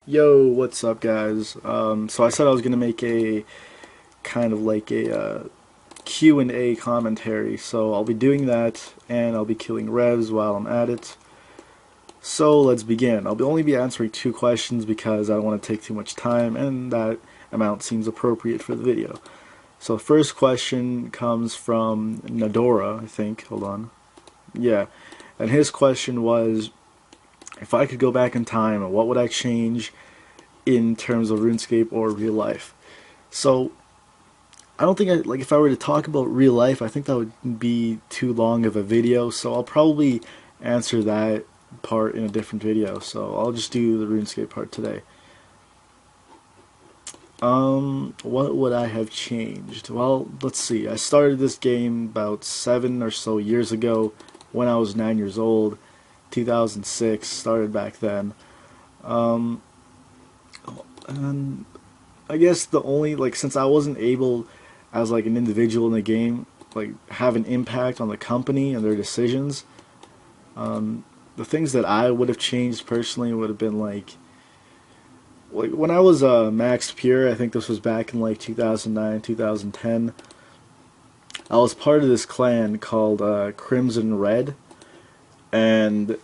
Yo, what's up, guys? So I said I was gonna make a kind of like a Q&A commentary. So I'll be doing that, and I'll be killing revs while I'm at it. So let's begin. Only be answering two questions because I don't want to take too much time, and that amount seems appropriate for the video. So first question comes from Nadora, I think. Hold on. Yeah, and his question was, if I could go back in time, what would I change in terms of RuneScape or real life? So I don't think if I were to talk about real life, I think that would be too long of a video. So I'll probably answer that part in a different video. So I'll just do the RuneScape part today. What would I have changed? Well, let's see. I started this game about 7 or so years ago when I was 9 years old. 2006, started back then. Um, and I guess the only since I wasn't able as like an individual in the game have an impact on the company and their decisions. The things that I would have changed personally would have been like when I was Max Pure. I think this was back in like 2009, 2010. I was part of this clan called Crimson Red, and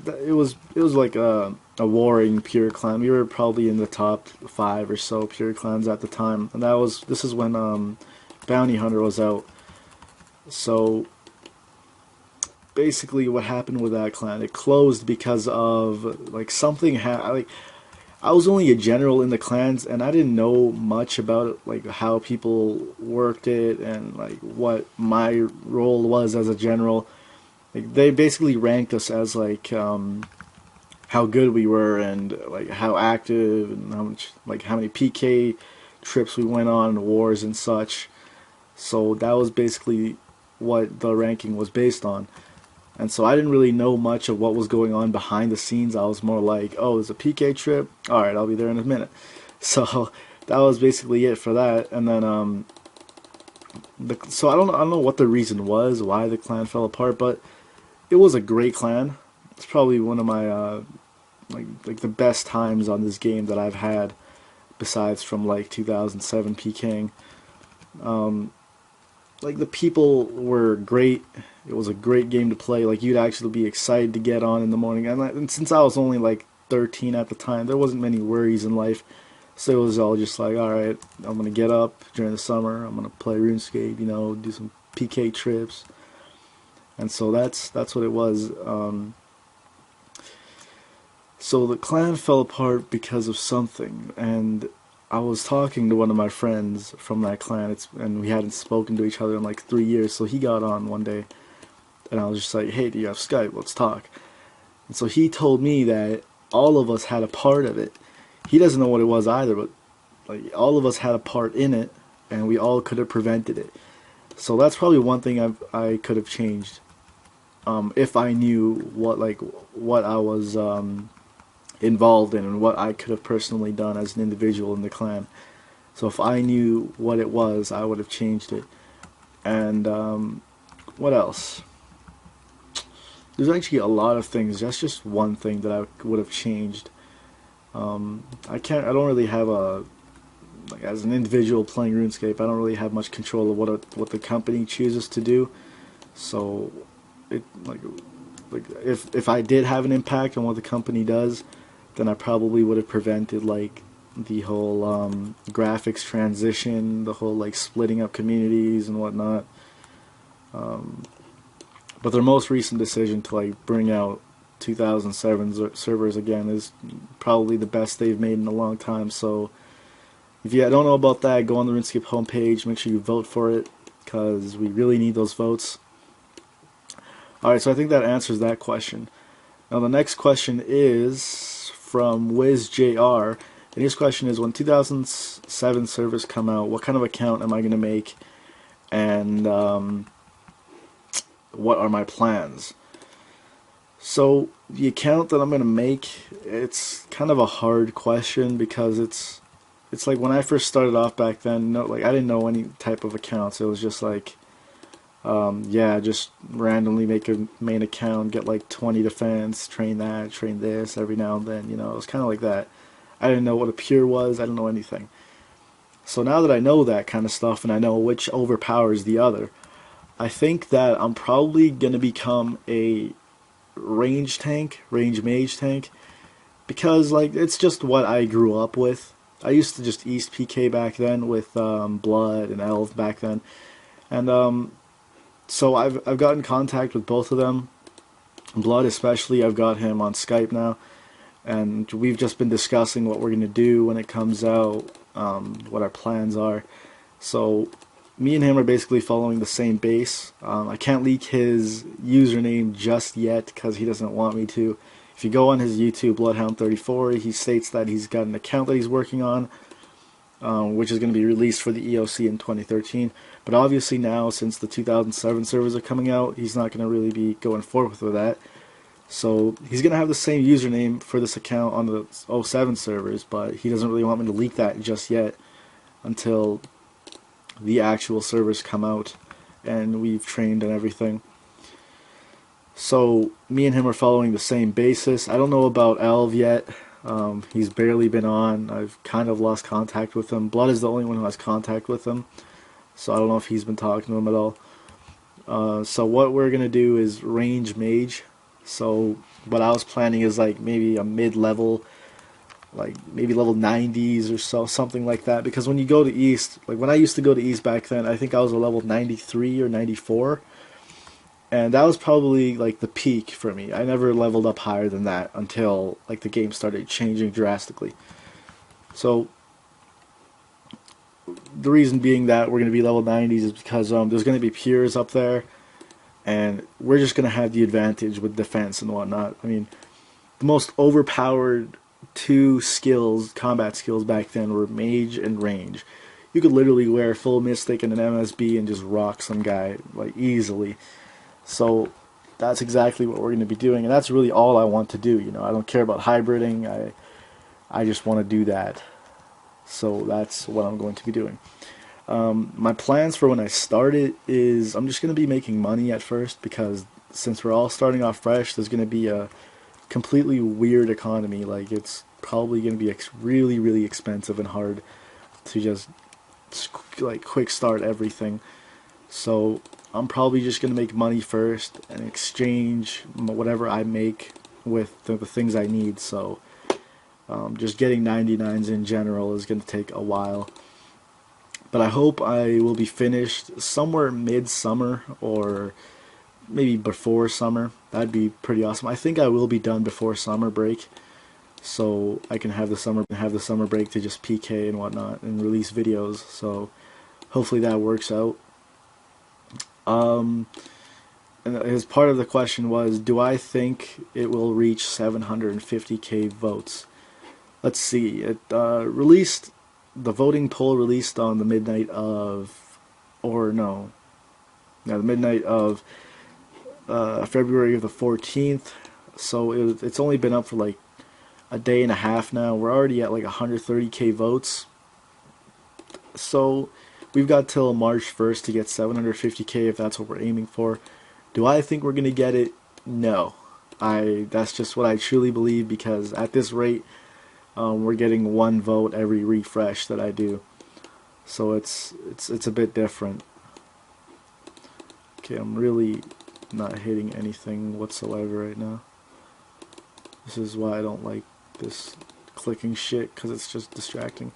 it was like a warring pure clan. We were probably in the top five or so pure clans at the time, and this is when Bounty Hunter was out. So basically, what happened with that clan? It closed because of I was only a general in the clans, and I didn't know much about it, like how people worked it and like what my role was as a general. Like they basically ranked us as how good we were and like how active and how many PK trips we went on, wars and such. So that was basically what the ranking was based on. And so I didn't really know much of what was going on behind the scenes. I was more like, oh, there's a PK trip. All right, I'll be there in a minute. So that was basically it for that. And then so I don't know what the reason was why the clan fell apart, but it was a great clan. It's probably one of my like the best times on this game that I've had, besides from like 2007 PKing. Like the people were great. It was a great game to play. Like you'd actually be excited to get on in the morning. And since I was only like 13 at the time, there wasn't many worries in life. So it was all just like, all right, I'm gonna get up during the summer. I'm gonna play RuneScape. Do some PK trips. And so that's what it was. So the clan fell apart because of something, and I was talking to one of my friends from that clan, and we hadn't spoken to each other in like 3 years. So he got on one day, and I was just like, "Hey, do you have Skype? Let's talk." And so he told me that all of us had a part of it. He doesn't know what it was either, but like all of us had a part in it, and we all could have prevented it. So that's probably one thing I could have changed, if I knew what I was involved in and what I could have personally done as an individual in the clan. So if I knew what it was, I would have changed it. And what else? There's actually a lot of things. That's just one thing that I would have changed. I can't. I don't really have a as an individual playing RuneScape. I don't really have much control of what the company chooses to do. So it if I did have an impact on what the company does, then I probably would have prevented like the whole graphics transition, the whole like splitting up communities and whatnot. But their most recent decision to like bring out 2007 servers again is probably the best they've made in a long time. So if you don't know about that, go on the RuneScape homepage, make sure you vote for it, because we really need those votes. Alright, so I think that answers that question. Now the next question is from WizJR, and his question is, when 2007 servers come out, what kind of account am I going to make, and what are my plans? So the account that I'm going to make, it's kind of a hard question because it's like when I first started off back then, no, like I didn't know any type of accounts. It was just like yeah, just randomly make a main account, get like 20 defense, train that, train this every now and then. It was kind of like that. I didn't know what a pure was. I didn't know anything. So now that I know that kind of stuff and I know which overpowers the other, I think that I'm probably gonna become a range mage tank, because like it's just what I grew up with. I used to just East PK back then with Blood and Elf back then, and so I've got in contact with both of them. Blood especially, I've got him on Skype now, and we've just been discussing what we're gonna do when it comes out, what our plans are. So me and him are basically following the same base. I can't leak his username just yet because he doesn't want me to. If you go on his YouTube, Bloodhound34, he states that he's got an account that he's working on, which is going to be released for the EOC in 2013. But obviously now, since the 2007 servers are coming out, he's not going to really be going forward with that. So he's going to have the same username for this account on the '07 servers, but he doesn't really want me to leak that just yet until the actual servers come out and we've trained and everything. So me and him are following the same basis. I don't know about Elv yet. He's barely been on. I've kind of lost contact with him. Blood is the only one who has contact with him, so I don't know if he's been talking to him at all. So what we're gonna do is range mage. So what I was planning is like maybe a mid-level, like maybe level 90s or so, something like that. Because when you go to East, like when I used to go to East back then, I think I was a level 93 or 94. And that was probably like the peak for me. I never leveled up higher than that until like the game started changing drastically. So the reason being that we're going to be level 90s is because there's going to be pures up there, and we're just going to have the advantage with defense and whatnot. I mean, the most overpowered two skills, combat skills back then, were mage and range. You could literally wear full mystic and an MSB and just rock some guy like easily. So that's exactly what we're going to be doing, and that's really all I want to do. You know, I don't care about hybriding. I just want to do that. So that's what I'm going to be doing. My plans for when I start it is I'm just going to be making money at first, because since we're all starting off fresh, there's going to be a completely weird economy. Like, it's probably going to be really, really expensive and hard to just like quick start everything. So I'm probably just going to make money first and exchange whatever I make with the things I need. So just getting 99s in general is going to take a while. But I hope I will be finished somewhere mid-summer or maybe before summer. That'd be pretty awesome. I think I will be done before summer break, so I can have the summer break to just PK and whatnot and release videos. So hopefully that works out. And as part of the question was, do I think it will reach 750k votes? Let's see. It released, the voting poll released on the midnight of, or no, yeah, the midnight of February of the 14th. So it's only been up for like a day and a half now. We're already at like 130k votes. So we've got till March 1st to get 750k if that's what we're aiming for. Do I think we're going to get it? No. That's just what I truly believe, because at this rate, we're getting one vote every refresh that I do. So it's a bit different. Okay, I'm really not hitting anything whatsoever right now. This is why I don't like this clicking shit, because it's just distracting.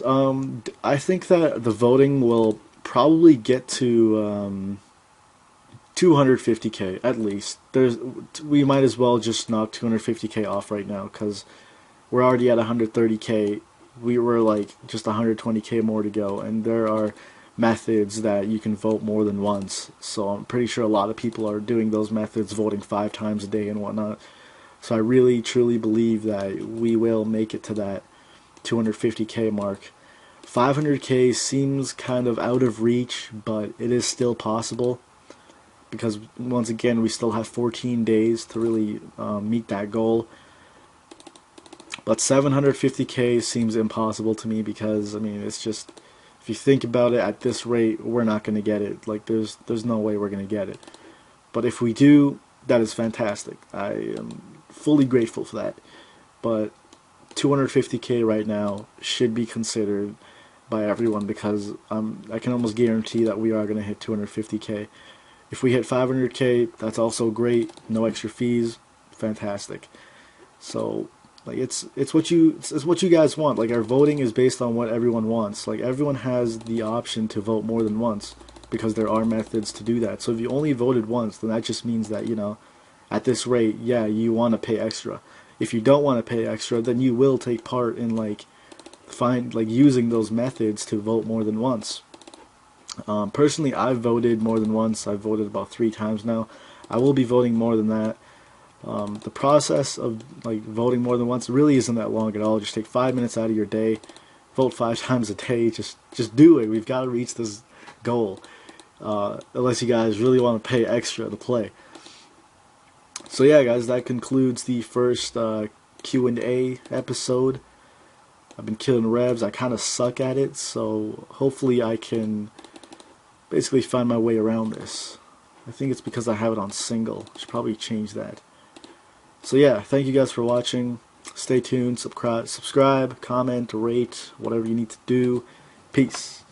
I think that the voting will probably get to 250k at least. We might as well just knock 250k off right now, because we're already at 130k. We were like just 120k more to go, and there are methods that you can vote more than once. So I'm pretty sure a lot of people are doing those methods, voting 5 times a day and whatnot. So I really truly believe that we will make it to that 250k mark. 500k seems kind of out of reach, but it is still possible, because once again we still have 14 days to really meet that goal. But 750k seems impossible to me, because I mean, it's just, if you think about it, at this rate we're not going to get it. Like, there's no way we're going to get it. But if we do, that is fantastic. I am fully grateful for that. But 250k right now should be considered by everyone, because I can almost guarantee that we are going to hit 250k. If we hit 500k, that's also great. No extra fees, fantastic. So like it's what you guys want. Like our voting is based on what everyone wants. Like everyone has the option to vote more than once because there are methods to do that. So if you only voted once, then that just means that, you know, at this rate, yeah, you want to pay extra. If you don't want to pay extra, then you will take part in like using those methods to vote more than once. Personally, I've voted more than once. I've voted about 3 times now. I will be voting more than that. The process of like voting more than once really isn't that long at all. Just take 5 minutes out of your day, vote 5 times a day. Just do it. We've got to reach this goal. Unless you guys really want to pay extra to play. So yeah, guys, that concludes the first Q&A episode. I've been killing revs. I kind of suck at it, so hopefully I can basically find my way around this. I think it's because I have it on single. I should probably change that. So yeah, thank you guys for watching. Stay tuned, subscribe, comment, rate, whatever you need to do. Peace.